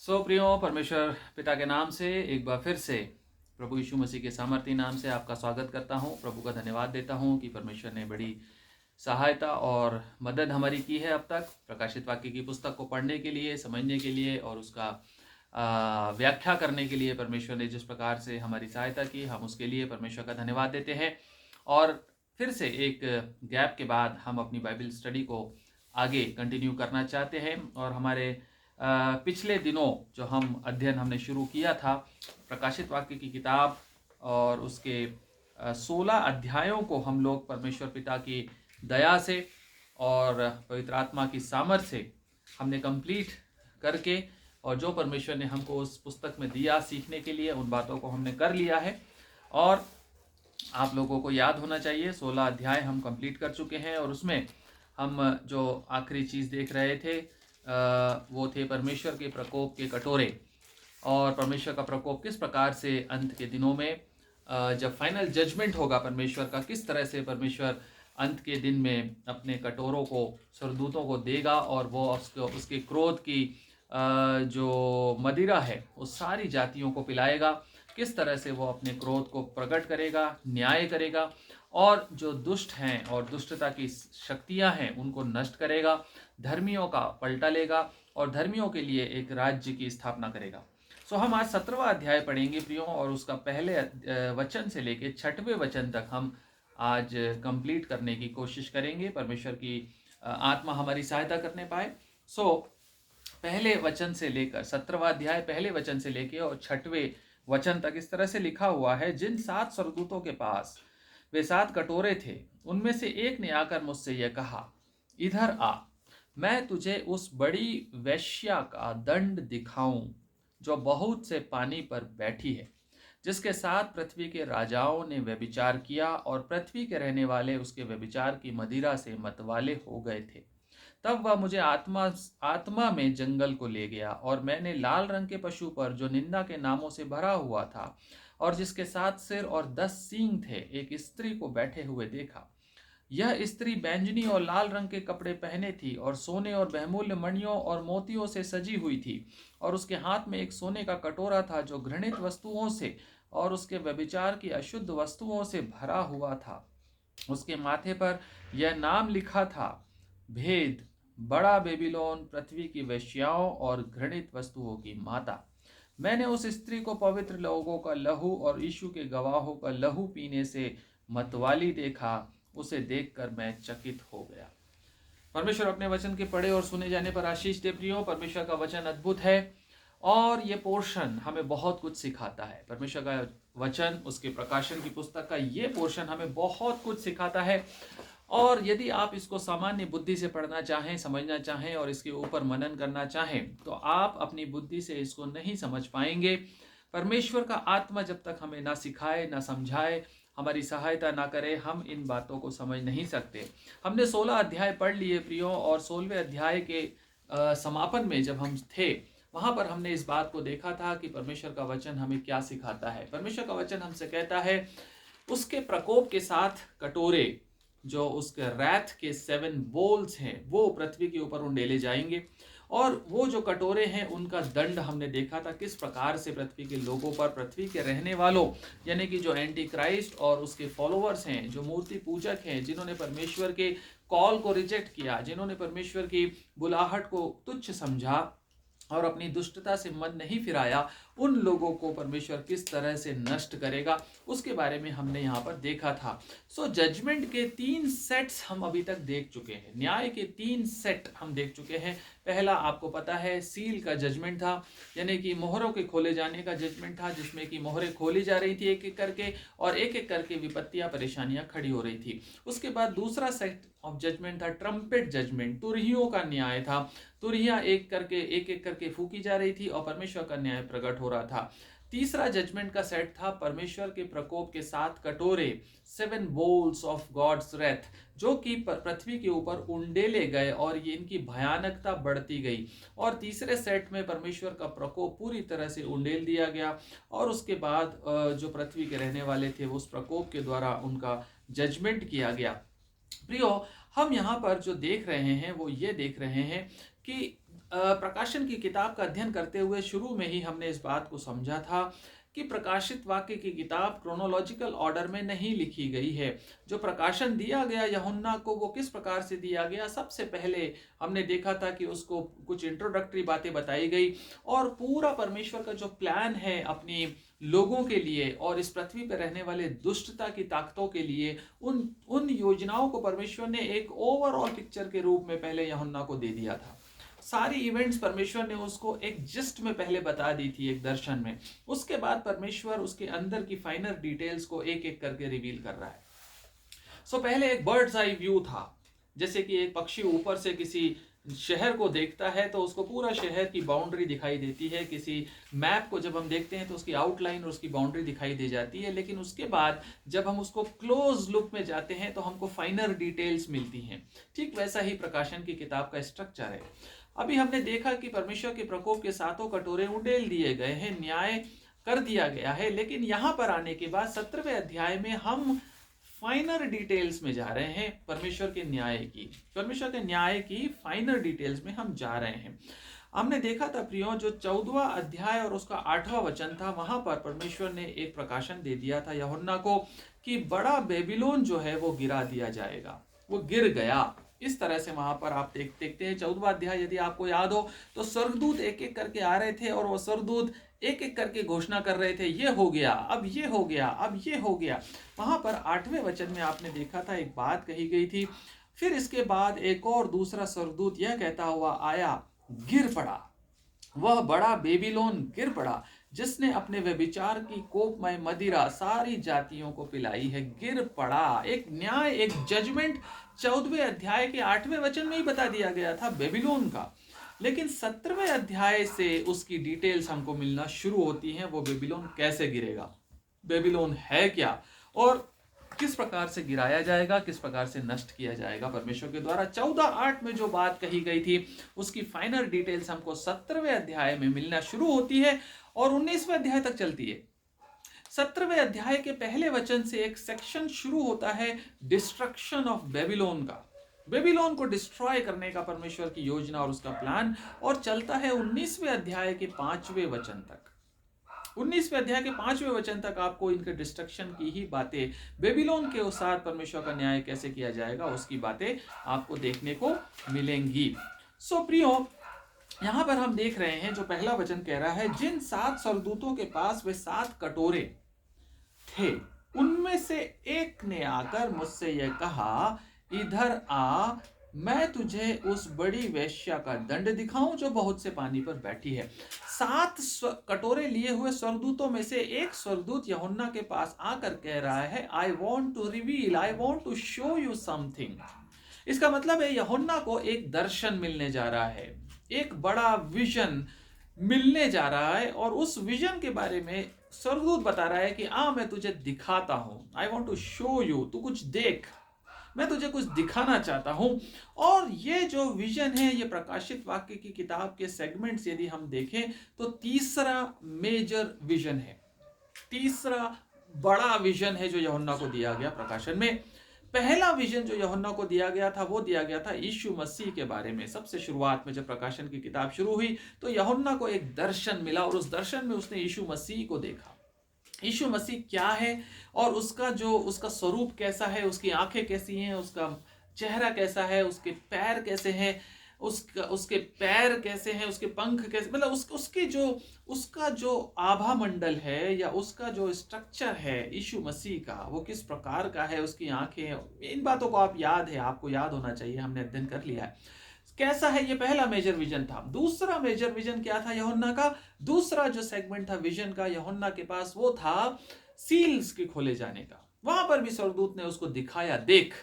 प्रियो परमेश्वर पिता के नाम से एक बार फिर से प्रभु यीशु मसीह के सामर्थी नाम से आपका स्वागत करता हूं। प्रभु का धन्यवाद देता हूं कि परमेश्वर ने बड़ी सहायता और मदद हमारी की है अब तक प्रकाशित वाक्य की पुस्तक को पढ़ने के लिए, समझने के लिए और उसका व्याख्या करने के लिए परमेश्वर ने जिस प्रकार से हमारी सहायता की, हम उसके लिए परमेश्वर का धन्यवाद देते हैं। और फिर से एक गैप के बाद हम अपनी बाइबल स्टडी को आगे कंटिन्यू करना चाहते हैं। और हमारे पिछले दिनों जो हमने शुरू किया था प्रकाशित वाक्य की किताब और उसके 16 अध्यायों को हम लोग परमेश्वर पिता की दया से और पवित्र आत्मा की सामर्थ्य से हमने कंप्लीट करके, और जो परमेश्वर ने हमको उस पुस्तक में दिया सीखने के लिए, उन बातों को हमने कर लिया है। और आप लोगों को याद होना चाहिए 16 अध्याय हम कंप्लीट कर चुके हैं। और उसमें हम जो आखिरी चीज़ देख रहे थे वो थे परमेश्वर के प्रकोप के कटोरे, और परमेश्वर का प्रकोप किस प्रकार से अंत के दिनों में जब फाइनल जजमेंट होगा परमेश्वर का, किस तरह से परमेश्वर अंत के दिन में अपने कटोरों को स्वर्गदूतों को देगा और वो उसके क्रोध की जो मदिरा है उस सारी जातियों को पिलाएगा। किस तरह से वो अपने क्रोध को प्रकट करेगा, न्याय करेगा और जो दुष्ट हैं और दुष्टता की शक्तियां हैं उनको नष्ट करेगा, धर्मियों का पलटा लेगा और धर्मियों के लिए एक राज्य की स्थापना करेगा। हम आज 17वां अध्याय पढ़ेंगे प्रियो, और उसका पहले वचन से लेके 6वें वचन तक हम आज कंप्लीट करने की कोशिश करेंगे। परमेश्वर की आत्मा हमारी सहायता करने पाए। पहले वचन से लेकर 17वां अध्याय पहले वचन से लेके और 6वें वचन तक इस तरह से लिखा हुआ है। जिन 7 स्वर्गदूतों के पास वे 7 कटोरे थे, उनमें से एक ने आकर मुझसे यह कहा, इधर आ, मैं तुझे उस बड़ी वेश्या का दंड दिखाऊं जो बहुत से पानी पर बैठी है, जिसके साथ पृथ्वी के राजाओं ने व्यभिचार किया और पृथ्वी के रहने वाले उसके व्यभिचार की मदिरा से मतवाले हो गए थे। तब वह मुझे आत्मा में जंगल को ले गया, और मैंने लाल रंग के पशु पर जो निंदा के नामों से भरा हुआ था और जिसके 7 सिर और 10 सींग थे, एक स्त्री को बैठे हुए देखा। यह स्त्री बैंजनी और लाल रंग के कपड़े पहने थी और सोने और बहुमूल्य मणियों और मोतियों से सजी हुई थी, और उसके हाथ में एक सोने का कटोरा था जो घृणित वस्तुओं से और उसके व्यभिचार की अशुद्ध वस्तुओं से भरा हुआ था। उसके माथे पर यह नाम लिखा था, भेद, बड़ा बेबीलोन, पृथ्वी की वेश्याओं और घृणित वस्तुओं की माता। मैंने उस स्त्री को पवित्र लोगों का लहू और यीशु के गवाहों का लहू पीने से मतवाली देखा। उसे देखकर मैं चकित हो गया। परमेश्वर अपने वचन के पढ़े और सुने जाने पर आशीष दे प्रियो। परमेश्वर का वचन अद्भुत है और ये पोर्शन हमें बहुत कुछ सिखाता है। परमेश्वर का वचन, उसके प्रकाशन की पुस्तक का ये पोर्शन हमें बहुत कुछ सिखाता है। और यदि आप इसको सामान्य बुद्धि से पढ़ना चाहें, समझना चाहें और इसके ऊपर मनन करना चाहें, तो आप अपनी बुद्धि से इसको नहीं समझ पाएंगे। परमेश्वर का आत्मा जब तक हमें ना सिखाए, ना समझाए, हमारी सहायता ना करे, हम इन बातों को समझ नहीं सकते। हमने 16 अध्याय पढ़ लिए प्रियो, और 16वें अध्याय के समापन में जब हम थे, वहां पर हमने इस बात को देखा था कि परमेश्वर का वचन हमें क्या सिखाता है। परमेश्वर का वचन हमसे कहता है, उसके प्रकोप के साथ कटोरे, जो उसके रैथ के 7 बोल्स हैं, वो पृथ्वी के ऊपर उंडेले जाएंगे। और वो जो कटोरे हैं उनका दंड हमने देखा था, किस प्रकार से पृथ्वी के लोगों पर, पृथ्वी के रहने वालों, यानी कि जो एंटी क्राइस्ट और उसके फॉलोअर्स हैं, जो मूर्ति पूजक हैं, जिन्होंने परमेश्वर के कॉल को रिजेक्ट किया, जिन्होंने परमेश्वर की बुलाहट को तुच्छ समझा और अपनी दुष्टता से मन नहीं फिराया, उन लोगों को परमेश्वर किस तरह से नष्ट करेगा, उसके बारे में हमने यहाँ पर देखा था। जजमेंट के 3 सेट्स हम अभी तक देख चुके हैं। न्याय के 3 सेट हम देख चुके हैं। पहला आपको पता है सील का जजमेंट था, यानी कि मोहरों के खोले जाने का जजमेंट था, जिसमें कि मोहरें खोली जा रही थी एक एक करके, और एक एक करके विपत्तियां, परेशानियां खड़ी हो रही थी। उसके बाद दूसरा सेट ऑफ जजमेंट था ट्रम्पेट जजमेंट, तुरहियों का न्याय था। तुरहियां एक एक करके फूकी जा रही थी और परमेश्वर का न्याय प्रकट हो रहा था। तीसरा जजमेंट का सेट था परमेश्वर के प्रकोप के 7 कटोरे, 7 बोल्स ऑफ गॉड्स रेथ, जो कि पृथ्वी के ऊपर उंडेले गए और ये इनकी भयानकता बढ़ती गई। और तीसरे सेट में परमेश्वर का प्रकोप पूरी तरह से उंडेल दिया गया, और उसके बाद जो पृथ्वी के रहने वाले थे उस प्रकोप के द्वारा उनका जजमेंट किया गया। प्रियो, हम यहाँ पर जो देख रहे हैं वो ये देख रहे हैं कि प्रकाशन की किताब का अध्ययन करते हुए शुरू में ही हमने इस बात को समझा था कि प्रकाशित वाक्य की किताब क्रोनोलॉजिकल ऑर्डर में नहीं लिखी गई है। जो प्रकाशन दिया गया यूहन्ना को वो किस प्रकार से दिया गया, सबसे पहले हमने देखा था कि उसको कुछ इंट्रोडक्टरी बातें बताई गई और पूरा परमेश्वर का जो प्लान है अपनी लोगों के लिए और इस पृथ्वी पर रहने वाले दुष्टता की ताकतों के लिए उन योजनाओं को परमेश्वर ने एक ओवरऑल पिक्चर के रूप में पहले यूहन्ना को दे दिया था। सारी इवेंट्स परमेश्वर ने उसको एक जिस्ट में पहले बता दी थी, एक दर्शन में। उसके बाद परमेश्वर उसके अंदर की फाइनल डिटेल्स को एक एक करके रिवील कर रहा है। पहले एक बर्ड्स आई व्यू था, जैसे कि एक पक्षी ऊपर से किसी शहर को देखता है तो उसको पूरा शहर की बाउंड्री दिखाई देती है। किसी मैप को जब हम देखते हैं तो उसकी आउटलाइन और उसकी बाउंड्री दिखाई दे जाती है, लेकिन उसके बाद जब हम उसको क्लोज लुक में जाते हैं तो हमको फाइनल डिटेल्स मिलती हैं। ठीक वैसा ही प्रकाशन की किताब का स्ट्रक्चर है। अभी हमने देखा कि परमेश्वर के प्रकोप के सातों कटोरे उंडेल दिए गए हैं, न्याय कर दिया गया है, लेकिन यहाँ पर आने के बाद 17वें अध्याय में हम फाइनल डिटेल्स में जा रहे हैं। परमेश्वर के न्याय की फाइनल डिटेल्स में हम जा रहे हैं। हमने देखा था प्रियो, जो 14वां अध्याय और उसका 8वां वचन था, वहां पर परमेश्वर ने एक प्रकाशन दे दिया था यूहन्ना को कि बड़ा बेबीलोन जो है वो गिरा दिया जाएगा, वो गिर गया। इस तरह से वहां पर आप देखते हैं 14वां अध्याय, यदि आपको याद हो तो स्वर्गदूत एक एक करके आ रहे थे और वो स्वर्गदूत एक एक करके घोषणा कर रहे थे, ये हो गया, अब ये हो गया, अब ये हो गया। वहां पर 8वें वचन में आपने देखा था एक बात कही गई थी, फिर इसके बाद एक और दूसरा स्वर्गदूत यह कहता हुआ आया, गिर पड़ा, वह बड़ा बेबीलोन गिर पड़ा जिसने अपने व्यभिचार की कोपमय मदिरा सारी जातियों को पिलाई है। गिर पड़ा, एक न्याय, एक जजमेंट 14वें अध्याय के 8वें वचन में ही बता दिया गया था बेबीलोन का, लेकिन 17वें अध्याय से उसकी डिटेल्स हमको मिलना शुरू होती हैं। वो बेबीलोन कैसे गिरेगा, बेबीलोन है क्या और किस प्रकार से गिराया जाएगा, किस प्रकार से नष्ट किया जाएगा परमेश्वर के द्वारा। 14:8 में जो बात कही गई थी उसकी फाइनल डिटेल्स हमको 17वें अध्याय में मिलना शुरू होती है और 19वें अध्याय तक चलती है। 17वें अध्याय के पहले वचन से एक सेक्शन शुरू होता है डिस्ट्रक्शन ऑफ बेबीलोन का, बेबीलोन को डिस्ट्रॉय करने का परमेश्वर की योजना और उसका प्लान, और चलता है 19वें अध्याय के 5वें वचन तक। 19वें अध्याय के 5वें वचन तक आपको इनके डिस्ट्रक्शन की ही बातें, बेबीलोन के साथ परमेश्वर का न्याय कैसे किया जाएगा उसकी बातें आपको देखने को मिलेंगी। प्रियो, यहां पर हम देख रहे हैं जो पहला वचन कह रहा है, जिन 7 स्वर्गदूतों के पास वे 7 कटोरे थे उनमें से एक ने आकर मुझसे यह कहा, इधर आ, मैं तुझे उस बड़ी वेश्या का दंड दिखाऊं जो बहुत से पानी पर बैठी है। 7 कटोरे लिए हुए स्वर्गदूतों में से एक स्वर्गदूत यूहन्ना के पास आकर कह रहा है, I want to reveal, I want to show you something. इसका मतलब है यूहन्ना को एक दर्शन मिलने जा रहा है, एक बड़ा विजन मिलने जा रहा है और उस विजन के बारे में स्वर्गदूत बता रहा है कि मैं तुझे दिखाता हूं, I want to show you, तू कुछ देख, मैं तुझे कुछ दिखाना चाहता हूं। और ये जो विजन है, ये प्रकाशित वाक्य की किताब के सेगमेंट्स यदि हम देखें तो तीसरा मेजर विजन है, तीसरा बड़ा विजन है जो यूहन्ना को दिया गया प्रकाशन में। पहला विजन जो यूहन्ना को दिया गया था वो दिया गया था यीशु मसीह के बारे में। सबसे शुरुआत में जब प्रकाशन की किताब शुरू हुई तो यूहन्ना को एक दर्शन मिला और उस दर्शन में उसने यीशु मसीह को देखा। यीशु मसीह क्या है और उसका स्वरूप कैसा है, उसकी आंखें कैसी हैं, उसका चेहरा कैसा है, उसके पैर कैसे हैं, उसके पैर कैसे हैं, उसके पंख कैसे, मतलब उसका जो आभा मंडल है या उसका जो स्ट्रक्चर है यीशु मसीह का, वो किस प्रकार का है, उसकी आंखें, इन बातों को आपको याद होना चाहिए, हमने अध्ययन कर लिया है कैसा है। ये पहला मेजर विजन था। दूसरा मेजर विजन क्या था यूहन्ना का? दूसरा जो सेगमेंट था विजन का यूहन्ना के पास, वो था सील्स के खोले जाने का। वहां पर भी स्वर्गदूत ने उसको दिखाया, देख,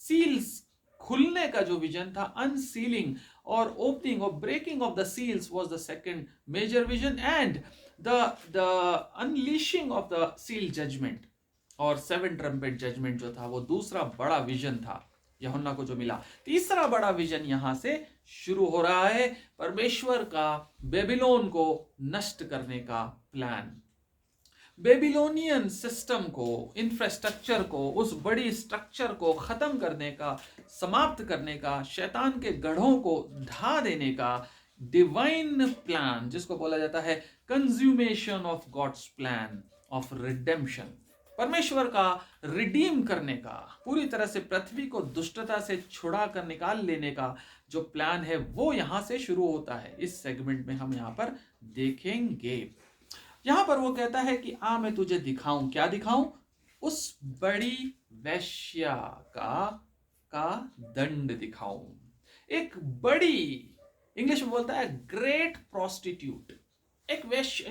सील्स खुलने का जो विजन था, अनसीलिंग और ओपनिंग और breaking of the seals was the second major vision, and the unleashing of the seal judgement और 7 ट्रम्पेट जजमेंट जो था वो दूसरा बड़ा विजन था यूहन्ना को जो मिला। तीसरा बड़ा विजन यहां से शुरू हो रहा है, परमेश्वर का बेबीलोन को नष्ट करने का प्लान, बेबीलोनियन सिस्टम को, इंफ्रास्ट्रक्चर को, उस बड़ी स्ट्रक्चर को खत्म करने का समाप्त करने का, शैतान के गढ़ों को ढा देने का डिवाइन प्लान, जिसको बोला जाता है consummation of God's plan of redemption, परमेश्वर का रिडीम करने का, पूरी तरह से पृथ्वी को दुष्टता से छुड़ा कर निकाल लेने का जो प्लान है, वो यहां से शुरू होता है। इस सेगमेंट में हम यहां पर देखेंगे। यहां पर वो कहता है कि आ मैं तुझे दिखाऊं, क्या दिखाऊं? उस बड़ी वैश्या का दंड दिखाऊं। एक बड़ी, इंग्लिश में बोलता है ग्रेट प्रोस्टिट्यूट, एक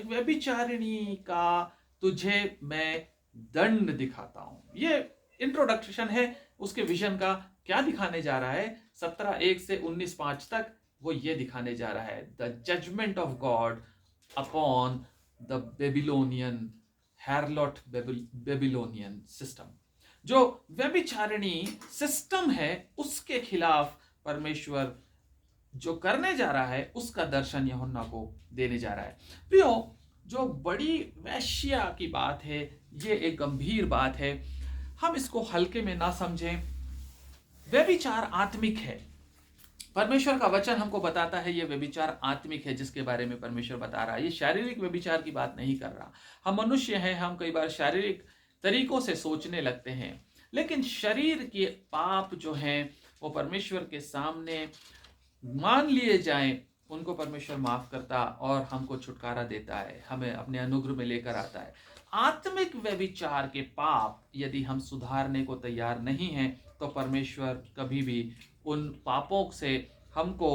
व्यभिचारिणी का तुझे मैं दंड दिखाता हूं। ये इंट्रोडक्शन है उसके विजन का। क्या दिखाने जा रहा है? 17:1 से 19:5 तक वो ये दिखाने जा रहा है, the judgment of God upon the Babylonian harlot Babylonian system. जो व्यभिचारिणी सिस्टम है उसके खिलाफ परमेश्वर जो करने जा रहा है उसका दर्शन यूहन्ना को देने जा रहा है। प्रियो, जो बड़ी वैश्या की बात है, ये एक गंभीर बात है, हम इसको हल्के में ना समझें। व्यभिचार आत्मिक है। परमेश्वर का वचन हमको बताता है ये व्यभिचार आत्मिक है, जिसके बारे में परमेश्वर बता रहा है। ये शारीरिक व्यभिचार की बात नहीं कर रहा। हम मनुष्य हैं, हम कई बार शारीरिक तरीकों से सोचने लगते हैं, लेकिन शरीर के पाप जो हैं वो परमेश्वर के सामने मान लिए जाएं, उनको परमेश्वर माफ करता और हमको छुटकारा देता है, हमें अपने अनुग्रह में लेकर आता है। आत्मिक व्यभिचार के पाप यदि हम सुधारने को तैयार नहीं हैं तो परमेश्वर कभी भी उन पापों से हमको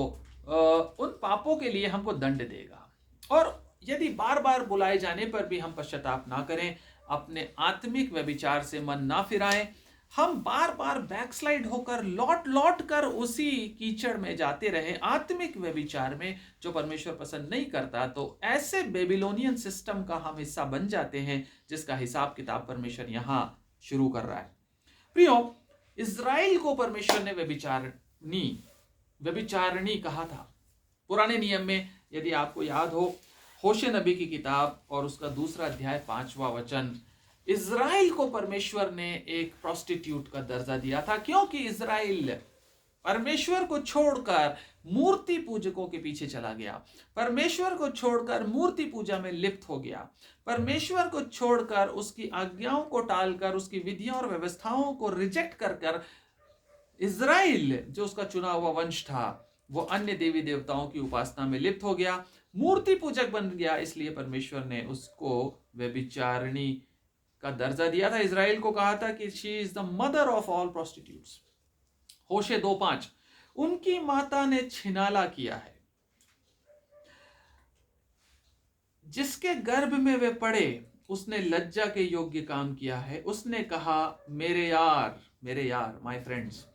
उन पापों के लिए हमको दंड देगा। और यदि बार बार बुलाए जाने पर भी हम पश्चाताप ना करें, अपने आत्मिक व्यभिचार से मन ना फिराएं, हम बार बार बैकस्लाइड होकर लौट कर उसी कीचड़ में जाते रहे, आत्मिक व्यभिचार में, जो परमेश्वर पसंद नहीं करता, तो ऐसे बेबीलोनियन सिस्टम का हम हिस्सा बन जाते हैं, जिसका हिसाब किताब परमेश्वर यहां शुरू कर रहा है। प्रियो, इज़राइल को परमेश्वर ने व्यभिचारिणी कहा था। पुराने नियम में यदि आपको याद हो, होशे नबी की किताब और उसका 2 अध्याय 5वां वचन, इज़राइल को परमेश्वर ने एक प्रोस्टिट्यूट का दर्जा दिया था, क्योंकि इज़राइल परमेश्वर को छोड़कर मूर्ति पूजकों के पीछे चला गया, परमेश्वर को छोड़कर मूर्ति पूजा में लिप्त हो गया, परमेश्वर को छोड़कर उसकी आज्ञाओं को टालकर उसकी विधियों और व्यवस्थाओं को रिजेक्ट कर इज़राइल, जो उसका चुना हुआ वंश था, वो अन्य देवी देवताओं की उपासना में लिप्त हो गया, मूर्ति पूजक बन गया। इसलिए परमेश्वर ने उसको व्यभिचारिणी का दर्जा दिया था। इज़राइल को कहा था कि she is the mother of all prostitutes. Hosea 2:5, उनकी माता ने छिनाला किया है, जिसके गर्भ में वे पड़े उसने लज्जा के योग्य काम किया है। उसने कहा, मेरे यार माय फ्रेंड्स,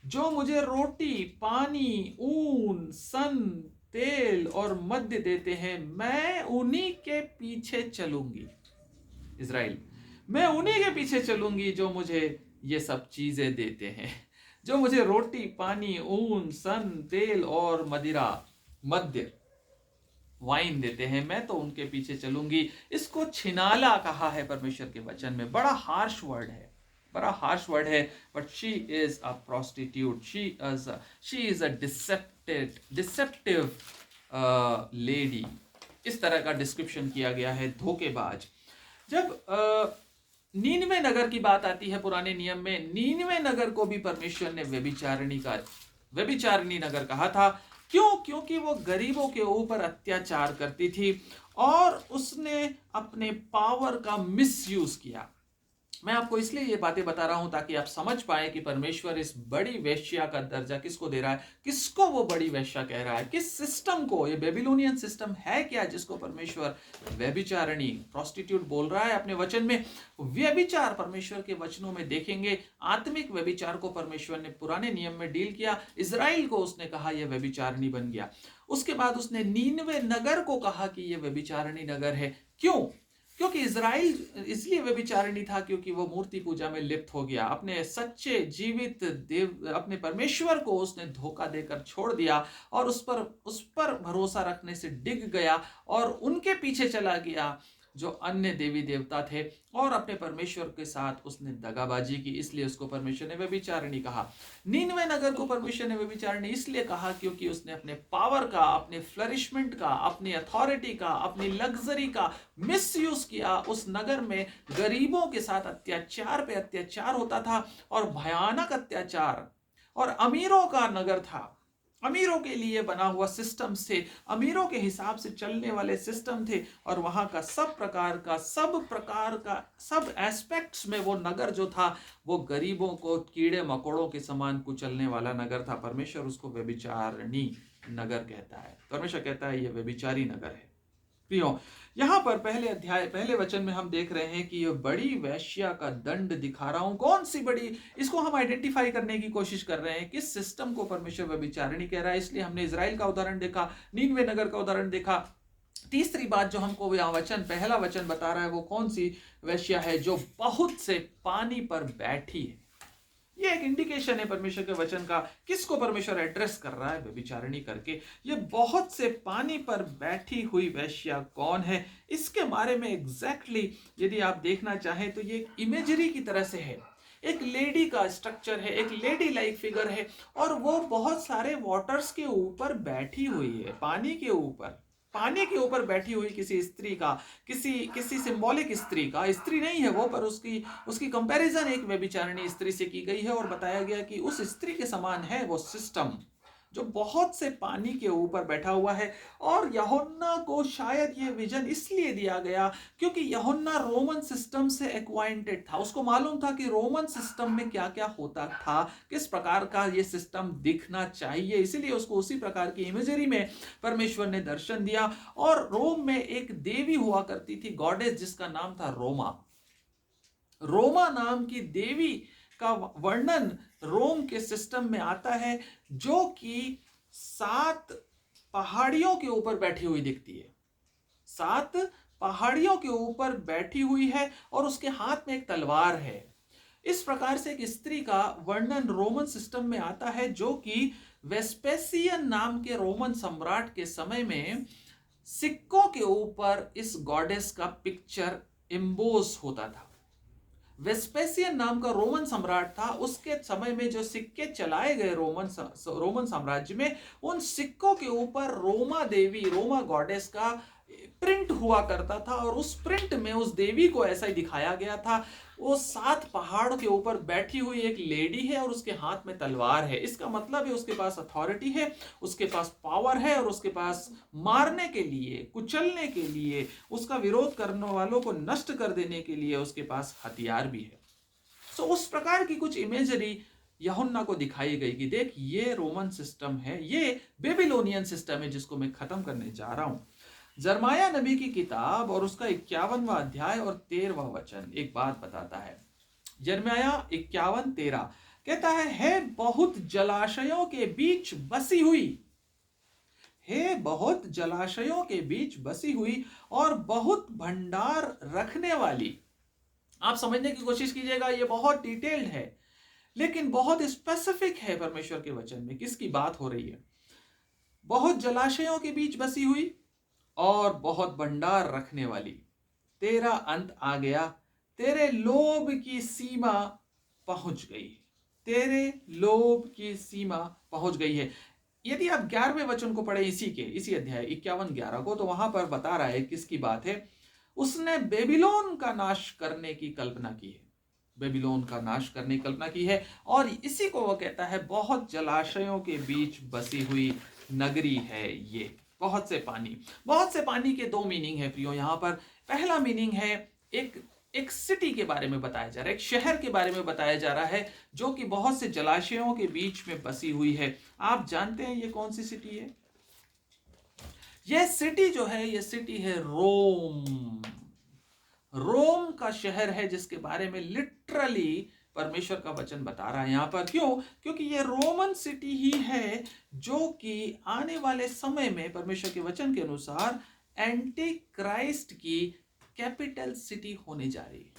जो मुझे रोटी, पानी, ऊन, सन, तेल और मद्य देते हैं, मैं उन्हीं के पीछे चलूंगी। इज़राइल, मैं उन्हीं के पीछे चलूंगी जो मुझे ये सब चीजें देते हैं, जो मुझे रोटी, पानी, ऊन, सन, तेल और मद्य, वाइन देते हैं, मैं तो उनके पीछे चलूंगी। इसको छिनाला कहा है परमेश्वर के वचन में। बड़ा हार्श वर्ड है, but she is a prostitute, she is a deceptive lady. इस तरह का डिस्क्रिप्शन किया गया है, धोखेबाज। जब नीनवे नगर की बात आती है पुराने नियम में, नीनवे नगर को भी परमेश्वर ने व्यभिचारिणी नगर कहा था। क्यों? क्योंकि वो गरीबों के ऊपर अत्याचार करती थी और उसने अपने पावर का मिसयूज किया। मैं आपको इसलिए ये बातें बता रहा हूं ताकि आप समझ पाए कि परमेश्वर इस बड़ी वेश्या का दर्जा किसको दे रहा है, किसको वो बड़ी वेश्या कह रहा है, किस सिस्टम को। ये बेबीलोनियन सिस्टम है क्या जिसको परमेश्वर व्यभिचारिणी, प्रोस्टिट्यूट बोल रहा है अपने वचन में। व्यभिचार परमेश्वर के वचनों में देखेंगे, आत्मिक व्यभिचार को परमेश्वर ने पुराने नियम में डील किया। इज़राइल को उसने कहा यह व्यभिचारिणी बन गया। उसके बाद उसने नीनवे नगर को कहा कि यह व्यभिचारिणी नगर है। क्यों? क्योंकि इज़राइल इसलिए व्यभिचारिणी था क्योंकि वो मूर्ति पूजा में लिप्त हो गया, अपने सच्चे जीवित देव, अपने परमेश्वर को उसने धोखा देकर छोड़ दिया और उस पर भरोसा रखने से डिग गया और उनके पीछे चला गया, जो अन्य देवी देवता थे, और अपने परमेश्वर के साथ उसने दगाबाजी की, इसलिए उसको परमेश्वर ने व्यभिचारिणी कहा। नीनवे नगर को परमेश्वर ने व्यभिचारिणी इसलिए कहा क्योंकि उसने अपने पावर का, अपने फ्लरिशमेंट का, अपनी अथॉरिटी का, अपनी लग्जरी का मिसयूज किया। उस नगर में गरीबों के साथ अत्याचार पे अत्याचार होता था, और भयानक अत्याचार, और अमीरों का नगर था, अमीरों के लिए बना हुआ सिस्टम थे, अमीरों के हिसाब से चलने वाले सिस्टम थे, और वहां का सब प्रकार का सब एस्पेक्ट्स में वो नगर जो था वो गरीबों को कीड़े मकोड़ों के समान कुचलने वाला नगर था। परमेश्वर उसको व्यभिचारिणी नगर कहता है। परमेश्वर कहता है ये व्यभिचारी नगर है। प्रियो, यहाँ पर पहले वचन में हम देख रहे हैं कि ये बड़ी वेश्या का दंड दिखा रहा हूं। कौन सी बड़ी, इसको हम आइडेंटिफाई करने की कोशिश कर रहे हैं, किस सिस्टम को परमेश्वर व्यभिचारिणी कह रहा है। इसलिए हमने इजराइल का उदाहरण देखा, नीनवे नगर का उदाहरण देखा। तीसरी बात जो हमको यहाँ पहला वचन बता रहा है, वो कौन सी वेश्या है, जो बहुत से पानी पर बैठी है। ये एक इंडिकेशन है परमेश्वर के वचन का, किसको परमेश्वर एड्रेस कर रहा है व्यभिचारिणी करके। ये बहुत से पानी पर बैठी हुई वेश्या कौन है, इसके बारे में एग्जैक्टली यदि आप देखना चाहें तो ये इमेजरी की तरह से है। एक लेडी का स्ट्रक्चर है, एक लेडी लाइक फिगर है, और वो बहुत सारे वाटर्स के ऊपर बैठी हुई है, पानी के ऊपर बैठी हुई किसी स्त्री का, किसी सिंबॉलिक स्त्री का, स्त्री नहीं है वो, पर उसकी कंपैरिजन एक व्यभिचारिणी स्त्री से की गई है, और बताया गया कि उस स्त्री के समान है वो सिस्टम जो बहुत से पानी के ऊपर बैठा हुआ है। और यूहन्ना को शायद ये विजन इसलिए दिया गया क्योंकि यूहन्ना रोमन सिस्टम से एक्वाइंटेड था, उसको मालूम था कि रोमन सिस्टम में क्या क्या होता था, किस प्रकार का ये सिस्टम दिखना चाहिए, इसीलिए उसको उसी प्रकार की इमेजरी में परमेश्वर ने दर्शन दिया। और रोम में एक देवी हुआ करती थी, गॉडेस, जिसका नाम था रोमा नाम की देवी का वर्णन रोम के सिस्टम में आता है, जो कि 7 पहाड़ियों के ऊपर बैठी हुई दिखती है। 7 पहाड़ियों के ऊपर बैठी हुई है और उसके हाथ में एक तलवार है। इस प्रकार से एक स्त्री का वर्णन रोमन सिस्टम में आता है, जो कि वेस्पेसियन नाम के रोमन सम्राट के समय में सिक्कों के ऊपर इस गॉडेस का पिक्चर इम्बोस होता था। वेस्पेसियन नाम का रोमन सम्राट था, उसके समय में जो सिक्के चलाए गए रोमन साम्राज्य में, उन सिक्कों के ऊपर रोमा देवी, रोमा गॉडेस का प्रिंट हुआ करता था, और उस प्रिंट में उस देवी को ऐसा ही दिखाया गया था। वो 7 पहाड़ों के ऊपर बैठी हुई एक लेडी है और उसके हाथ में तलवार है। इसका मतलब है उसके पास अथॉरिटी है, उसके पास पावर है, और उसके पास मारने के लिए, कुचलने के लिए, उसका विरोध करने वालों को नष्ट कर देने के लिए उसके पास हथियार भी है। सो उस प्रकार की कुछ इमेजरी यूहन्ना को दिखाई गई कि देख, ये रोमन सिस्टम है, ये बेबीलोनियन सिस्टम है जिसको मैं खत्म करने जा रहा हूं। जरमाया नबी की किताब और उसका 51वां अध्याय और 13वां वचन एक बात बताता है। जरमाया 51:13 कहता है बहुत जलाशयों के बीच बसी हुई, बहुत जलाशयों के बीच बसी हुई और बहुत भंडार रखने वाली। आप समझने की कोशिश कीजिएगा, ये बहुत डिटेल्ड है लेकिन बहुत स्पेसिफिक है परमेश्वर के वचन में किसकी बात हो रही है। बहुत जलाशयों के बीच बसी हुई और बहुत भंडार रखने वाली। तेरा अंत आ गया, तेरे लोभ की सीमा पहुंच गई, तेरे लोभ की सीमा पहुंच गई है। यदि आप 11वें वचन को पढ़े इसी अध्याय 51:11 को, तो वहां पर बता रहा है किसकी बात है। उसने बेबीलोन का नाश करने की कल्पना की है, बेबीलोन का नाश करने की कल्पना की है, और इसी को वो कहता है बहुत जलाशयों के बीच बसी हुई नगरी है ये। बहुत से पानी के 2 मीनिंग है प्रियो यहाँ पर। पहला मीनिंग है एक सिटी के बारे में बताया जा रहा है, एक शहर के बारे में बताया जा रहा है जो कि बहुत से जलाशयों के बीच में बसी हुई है। आप जानते हैं ये कौन सी सिटी है? यह सिटी जो है, यह सिटी है रोम का शहर है, जिसके बारे में लिटरली परमेश्वर का वचन बता रहा है यहाँ पर। क्यों? क्योंकि ये रोमन सिटी ही है जो कि आने वाले समय में परमेश्वर के वचन के अनुसार एंटी क्राइस्ट की कैपिटल सिटी होने जा रही है।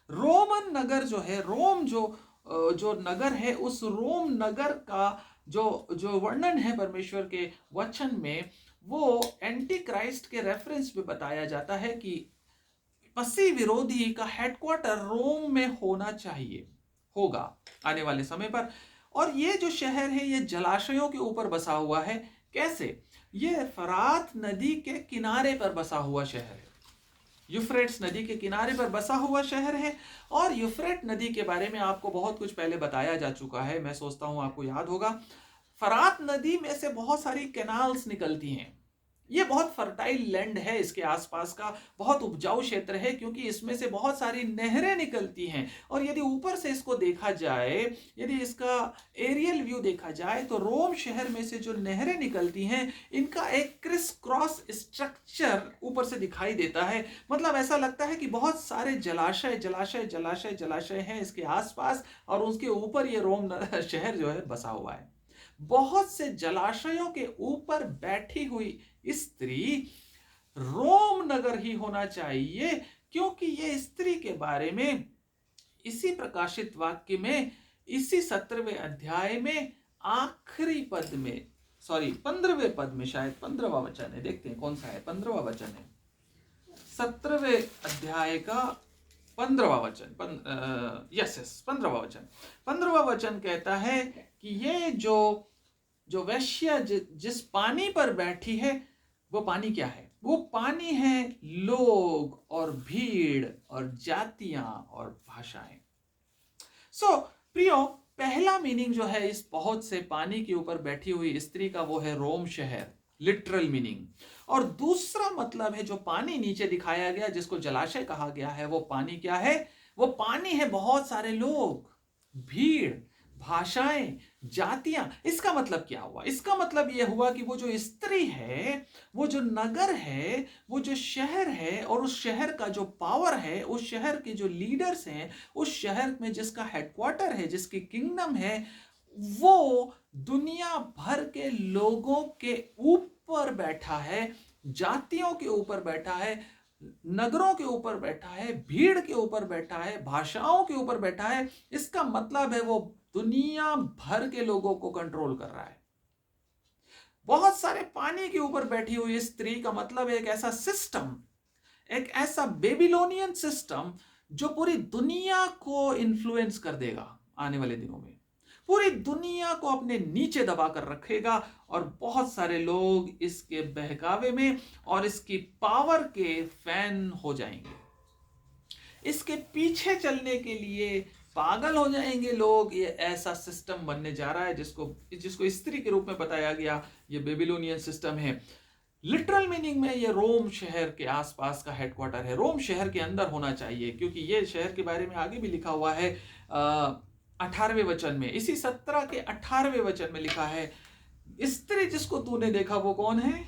रोमन नगर जो है, रोम जो नगर है, उस रोम नगर का जो वर्णन है परमेश्वर के वचन में, वो एंटी क्राइस्ट के रेफरेंस में बताया जाता है कि मसीह विरोधी का हेडक्वार्टर रोम में होना चाहिए, होगा आने वाले समय पर। और ये जो शहर है ये जलाशयों के ऊपर बसा हुआ है। कैसे? ये फरात नदी के किनारे पर बसा हुआ शहर है, यूफ्रेट्स नदी के किनारे पर बसा हुआ शहर है। और यूफ्रेट नदी के बारे में आपको बहुत कुछ पहले बताया जा चुका है, मैं सोचता हूं आपको याद होगा। फरात नदी में से बहुत सारी कैनाल्स निकलती हैं। ये बहुत फर्टाइल लैंड है, इसके आसपास का बहुत उपजाऊ क्षेत्र है, क्योंकि इसमें से बहुत सारी नहरें निकलती हैं। और यदि ऊपर से इसको देखा जाए, यदि इसका एरियल व्यू देखा जाए, तो रोम शहर में से जो नहरें निकलती हैं इनका एक क्रिस क्रॉस स्ट्रक्चर ऊपर से दिखाई देता है। मतलब ऐसा लगता है कि बहुत सारे जलाशय जलाशय जलाशय जलाशय हैं इसके आसपास, और उसके ऊपर ये रोम शहर जो है बसा हुआ है। बहुत से जलाशयों के ऊपर बैठी हुई स्त्री रोम नगर ही होना चाहिए, क्योंकि ये स्त्री के बारे में इसी प्रकाशित वाक्य में, इसी 17वें अध्याय में आखिरी पद में, सॉरी 15वें पद में, शायद 15वां वचन है, देखते हैं कौन सा है। 15वां वचन है 17वें अध्याय का 15वां वचन। यस 15वां वचन। 15वां वचन कहता है कि ये जो वैश्या जिस पानी पर बैठी है, वो पानी क्या है? वो पानी है लोग और भीड़ और जातियां और भाषाएं। प्रियो, पहला मीनिंग जो है इस बहुत से पानी के ऊपर बैठी हुई स्त्री का, वो है रोम शहर, लिटरल मीनिंग। और दूसरा मतलब है जो पानी नीचे दिखाया गया, जिसको जलाशय कहा गया है, वो पानी क्या है? वो पानी है बहुत सारे लोग, भीड़, भाषाएं, जातियां। इसका मतलब क्या हुआ? इसका मतलब यह हुआ कि वो जो स्त्री है, वो जो नगर है, वो जो शहर है, और उस शहर का जो पावर है, उस शहर के जो लीडर्स हैं, उस शहर में जिसका हेडक्वार्टर है, जिसकी किंगडम है, वो दुनिया भर के लोगों के ऊपर बैठा है, जातियों के ऊपर बैठा है, नगरों के ऊपर बैठा है, भीड़ के ऊपर बैठा है, भाषाओं के ऊपर बैठा है। इसका मतलब है वो दुनिया भर के लोगों को कंट्रोल कर रहा है। बहुत सारे पानी के ऊपर बैठी हुई स्त्री का मतलब है एक ऐसा सिस्टम, एक ऐसा बेबीलोनियन सिस्टम जो पूरी दुनिया को इन्फ्लुएंस कर देगा आने वाले दिनों में, पूरी दुनिया को अपने नीचे दबा कर रखेगा। और बहुत सारे लोग इसके बहकावे में और इसकी पावर के फैन हो जाएंगे, इसके पीछे चलने के लिए पागल हो जाएंगे लोग। ये ऐसा सिस्टम बनने जा रहा है जिसको स्त्री के रूप में बताया गया, ये बेबीलोनियन सिस्टम है। लिटरल मीनिंग में ये रोम शहर के आसपास का हेडक्वार्टर है, रोम शहर के अंदर होना चाहिए, क्योंकि ये शहर के बारे में आगे भी लिखा हुआ है 18वें वचन में, इसी 17 के 18वें वचन में लिखा है, स्त्री जिसको तूने देखा वो कौन है?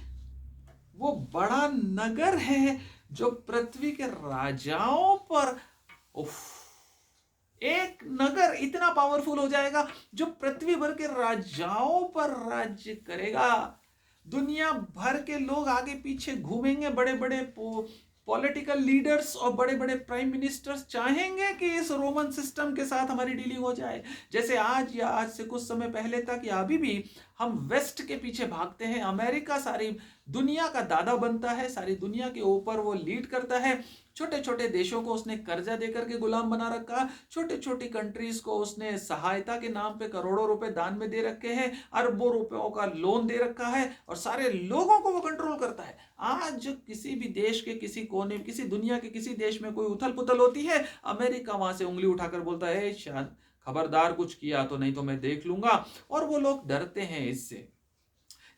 वो बड़ा नगर है जो पृथ्वी के राजाओं पर, एक नगर इतना पावरफुल हो जाएगा जो पृथ्वी भर के राजाओं पर राज्य करेगा। दुनिया भर के लोग आगे पीछे घूमेंगे, बड़े बड़े पॉलिटिकल लीडर्स और बड़े बड़े प्राइम मिनिस्टर्स चाहेंगे कि इस रोमन सिस्टम के साथ हमारी डीलिंग हो जाए। जैसे आज या आज से कुछ समय पहले तक या अभी भी हम वेस्ट के पीछे भागते हैं, अमेरिका सारी दुनिया का दादा बनता है, सारी दुनिया के ऊपर वो लीड करता है। छोटे छोटे देशों को उसने कर्जा देकर के गुलाम बना रखा, छोटी छोटी कंट्रीज को उसने सहायता के नाम पे करोड़ों रुपए दान में दे रखे हैं, अरबों रुपयों का लोन दे रखा है, और सारे लोगों को वो कंट्रोल करता है। आज किसी भी देश के किसी कोने, किसी दुनिया के किसी देश में कोई उथल पुथल होती है, अमेरिका वहां से उंगली उठाकर बोलता है शायद खबरदार कुछ किया तो, नहीं तो मैं देख लूंगा। और वो लोग डरते हैं इससे।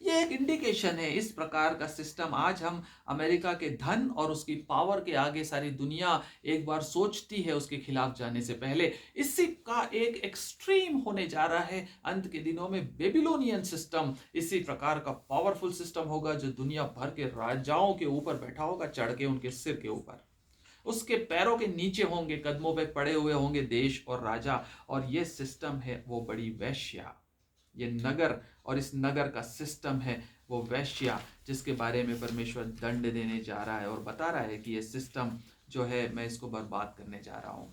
ये एक इंडिकेशन है, इस प्रकार का सिस्टम आज हम अमेरिका के धन और उसकी पावर के आगे सारी दुनिया एक बार सोचती है उसके खिलाफ जाने से पहले। इसी का एक एक्सट्रीम होने जा रहा है अंत के दिनों में, बेबीलोनियन सिस्टम। इसी प्रकार का पावरफुल सिस्टम होगा जो दुनिया भर के राजाओं के ऊपर बैठा होगा, चढ़ के उनके सिर के ऊपर, उसके पैरों के नीचे होंगे, कदमों पे पड़े हुए होंगे देश और राजा। और ये सिस्टम है वो बड़ी वैश्या, ये नगर और इस नगर का सिस्टम है वो वैश्या, जिसके बारे में परमेश्वर दंड देने जा रहा है और बता रहा है कि ये सिस्टम जो है मैं इसको बर्बाद करने जा रहा हूँ।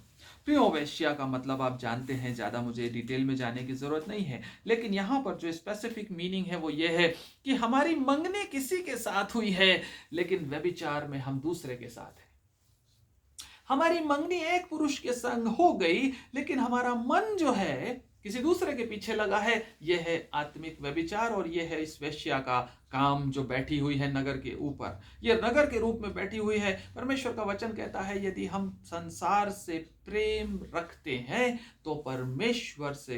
प्रियो, वैश्या का मतलब आप जानते हैं, ज़्यादा मुझे डिटेल में जाने की ज़रूरत नहीं है, लेकिन यहाँ पर जो स्पेसिफिक मीनिंग है वो ये है कि हमारी मंगनी किसी के साथ हुई है, लेकिन व्यभिचार में हम दूसरे के साथ हैं। हमारी मंगनी एक पुरुष के संग हो गई, लेकिन हमारा मन जो है किसी दूसरे के पीछे लगा है, यह है आत्मिक व्यभिचार और यह है इस वेश्या का काम जो बैठी हुई है नगर के ऊपर। यह नगर के रूप में बैठी हुई है। परमेश्वर का वचन कहता है यदि हम संसार से प्रेम रखते हैं तो परमेश्वर से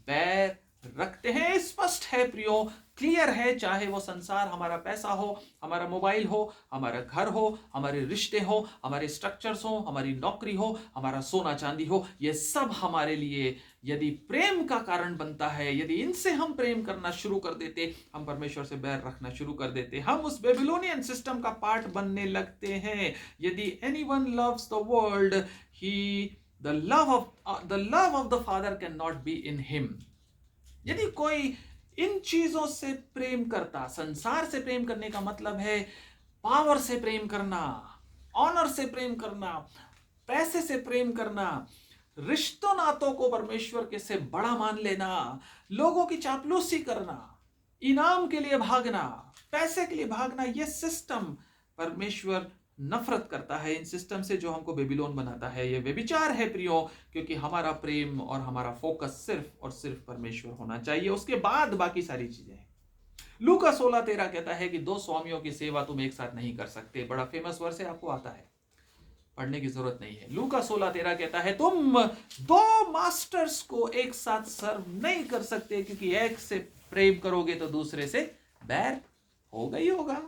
बैर रखते हैं। स्पष्ट है प्रियो, क्लियर है, चाहे वो संसार हमारा पैसा हो, हमारा मोबाइल हो, हमारा घर हो, हमारे रिश्ते हो, हमारे स्ट्रक्चर्स हो, हमारी नौकरी हो, हमारा सोना चांदी हो, ये सब हमारे लिए यदि प्रेम का कारण बनता है, यदि इनसे हम प्रेम करना शुरू कर देते, हम परमेश्वर से बैर रखना शुरू कर देते, हम उस बेबीलोनियन सिस्टम का पार्ट बनने लगते हैं। यदि anyone loves the world, the love of the father cannot be in him। यदि कोई इन चीजों से प्रेम करता, संसार से प्रेम करने का मतलब है पावर से प्रेम करना, ऑनर से प्रेम करना, पैसे से प्रेम करना, रिश्तों नातों को परमेश्वर के से बड़ा मान लेना, लोगों की चापलूसी करना, इनाम के लिए भागना, पैसे के लिए भागना, यह सिस्टम परमेश्वर नफरत करता है। इन सिस्टम से जो हमको बेबीलोन बनाता है, यह व्यभिचार है प्रियो, क्योंकि हमारा प्रेम और हमारा फोकस सिर्फ और सिर्फ परमेश्वर होना चाहिए, उसके बाद बाकी सारी चीजें। लूका 16:13 कहता है कि दो स्वामियों की सेवा तुम एक साथ नहीं कर सकते। बड़ा फेमस वर्स है, आपको आता है, पढ़ने की जरूरत नहीं है। लूका 16:13 कहता है तुम दो मास्टर्स को एक साथ सर्व नहीं कर सकते, क्योंकि एक से प्रेम करोगे तो दूसरे से बैर होगा ही होगा,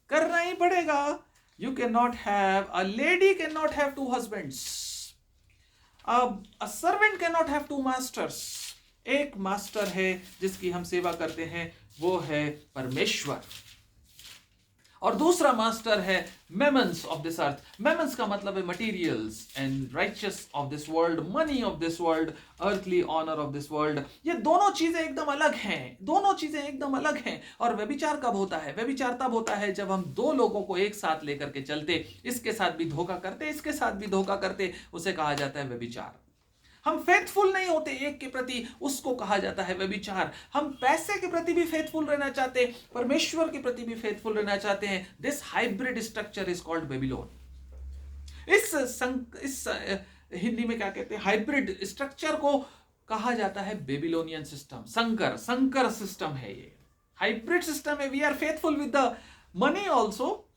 करना ही पड़ेगा। You can not have, a lady can not have two husbands, a servant can not have two masters. एक मास्टर है जिसकी हम सेवा करते हैं, वो है परमेश्वर, और दूसरा मास्टर है mammons of this earth. Mammons का मतलब है materials, and righteous of this world, money of this world, earthly honour of this world. ये दोनों चीजें एकदम अलग हैं, दोनों चीजें एकदम अलग हैं। और व्यभिचार कब होता है? व्यभिचार तब होता है जब हम दो लोगों को एक साथ लेकर के चलते, इसके साथ भी धोखा करते, इसके साथ भी धोखा करते, उसे कहा जाता है व्यभिचार। हम फेथफुल नहीं होते एक के प्रति, उसको कहा जाता है व्यभिचार। हम पैसे के प्रति भी फेथफुल रहना चाहते, परमेश्वर के प्रति भी फेथफुल रहना चाहते हैं। This hybrid structure is called Babylon. इस हिंदी में क्या कहते हैं? हाइब्रिड स्ट्रक्चर को कहा जाता है बेबीलोनियन सिस्टम। संकर सिस्टम है ये, हाइब्रिड सिस्टम है। We are faithful with the money also,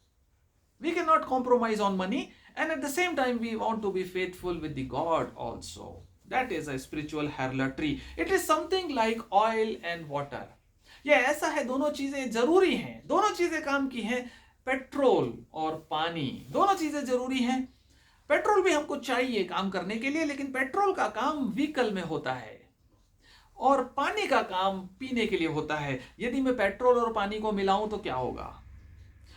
we can not compromise on money, and at the same time we want to be faithful with the God also. That is a spiritual harlotry. It is something like oil and water. ये ऐसा है, दोनों चीजें जरूरी हैं, दोनों चीजें काम की हैं। पेट्रोल और पानी दोनों चीजें जरूरी हैं। पेट्रोल भी हमको चाहिए काम करने के लिए, लेकिन पेट्रोल का काम व्हीकल में होता है और पानी का काम पीने के लिए होता है। यदि मैं पेट्रोल और पानी को मिलाऊं तो क्या होगा?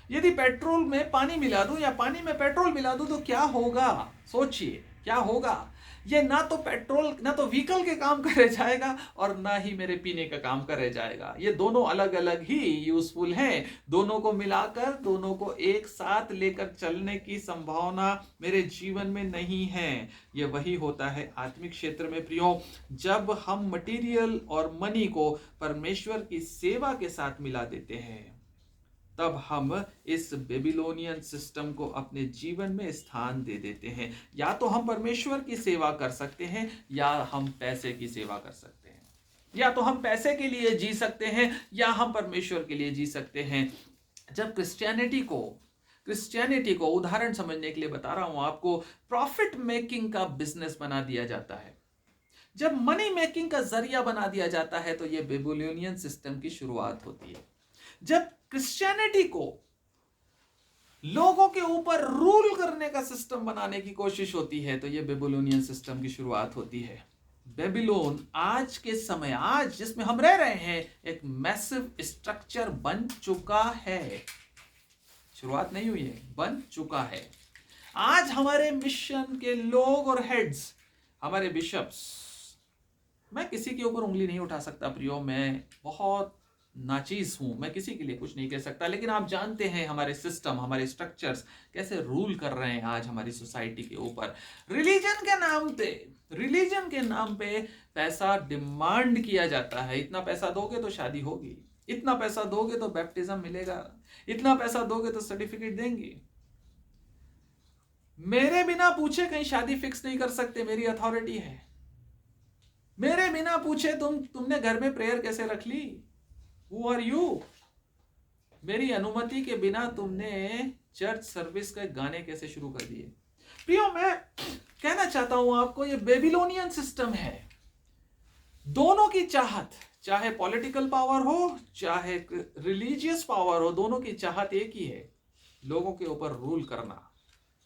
यदि पेट्रोल में पानी मिला दूं या पानी में पेट्रोल मिला दूं तो क्या होगा? सोचिए क्या होगा। ये ना तो पेट्रोल, ना तो व्हीकल के काम करे जाएगा और ना ही मेरे पीने का काम करे जाएगा। ये दोनों अलग अलग ही यूजफुल हैं। दोनों को मिलाकर, दोनों को एक साथ लेकर चलने की संभावना मेरे जीवन में नहीं है। ये वही होता है आत्मिक क्षेत्र में प्रियो, जब हम मटेरियल और मनी को परमेश्वर की सेवा के साथ मिला देते हैं, तब हम इस बेबीलोनियन सिस्टम को अपने जीवन में स्थान दे देते हैं। या तो हम परमेश्वर की सेवा कर सकते हैं या हम पैसे की सेवा कर सकते हैं, या तो हम पैसे के लिए जी सकते हैं या हम परमेश्वर के लिए जी सकते हैं। जब क्रिश्चियनिटी को उदाहरण समझने के लिए बता रहा हूं आपको, प्रॉफिट मेकिंग का बिजनेस बना दिया जाता है, जब मनी मेकिंग का जरिया बना दिया जाता है, तो यह बेबीलोनियन सिस्टम की शुरुआत होती है। जब क्रिश्चियनिटी को लोगों के ऊपर रूल करने का सिस्टम बनाने की कोशिश होती है, तो यह बेबीलोनियन सिस्टम की शुरुआत होती है। बेबीलोन आज के समय, आज जिसमें हम रह रहे हैं, एक मैसिव स्ट्रक्चर बन चुका है। शुरुआत नहीं हुई है, बन चुका है। आज हमारे मिशन के लोग और हेड्स, हमारे बिशप्स, मैं किसी के ऊपर उंगली नहीं उठा सकता प्रियो, मैं बहुत नाचीज हूं, मैं किसी के लिए कुछ नहीं कह सकता, लेकिन आप जानते हैं हमारे सिस्टम, हमारे स्ट्रक्चर्स कैसे रूल कर रहे हैं आज हमारी सोसाइटी के ऊपर। रिलीजन के नाम पे पैसा डिमांड किया जाता है। इतना पैसा दोगे तो शादी होगी, इतना पैसा दोगे तो बैप्टिज्म मिलेगा, इतना पैसा दोगे तो सर्टिफिकेट देंगे। मेरे बिना पूछे कहीं शादी फिक्स नहीं कर सकते, मेरी अथॉरिटी है। मेरे बिना पूछे तुमने घर में प्रेयर कैसे रख ली? Who are you? मेरी अनुमति के बिना तुमने चर्च सर्विस के गाने कैसे शुरू कर दिए? प्रियो, मैं कहना चाहता हूं आपको, ये बेबीलोनियन सिस्टम है। दोनों की चाहत, चाहे पॉलिटिकल पावर हो चाहे रिलीजियस पावर हो, दोनों की चाहत एक ही है, लोगों के ऊपर रूल करना।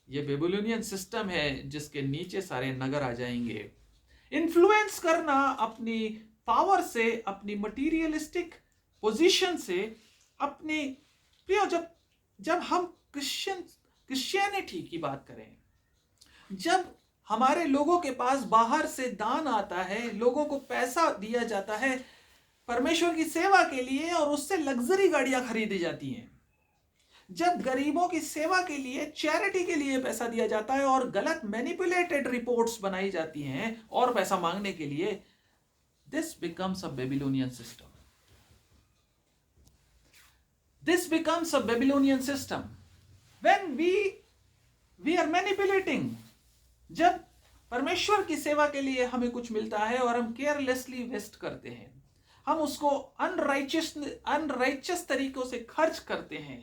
ये बेबीलोनियन सिस्टम है जिसके नीचे सारे नगर आ जाएंगे। इन्फ्लुएंस करना अपनी पावर से, अपनी मटीरियलिस्टिक पोजीशन से, अपनी प्रियो, जब हम क्रिश्चियनिटी की बात करें, जब हमारे लोगों के पास बाहर से दान आता है, लोगों को पैसा दिया जाता है परमेश्वर की सेवा के लिए और उससे लग्जरी गाड़ियां खरीदी जाती हैं, जब गरीबों की सेवा के लिए, चैरिटी के लिए पैसा दिया जाता है और गलत मैनिपुलेटेड रिपोर्ट्स बनाई जाती हैं और पैसा मांगने के लिए, this becomes a Babylonian system. This becomes a Babylonian system when we are manipulating। जब परमेश्वर की सेवा के लिए हमें कुछ मिलता है और हम केयरलेसली वेस्ट करते हैं, हम उसको अनराइचियस तरीकों से खर्च करते हैं,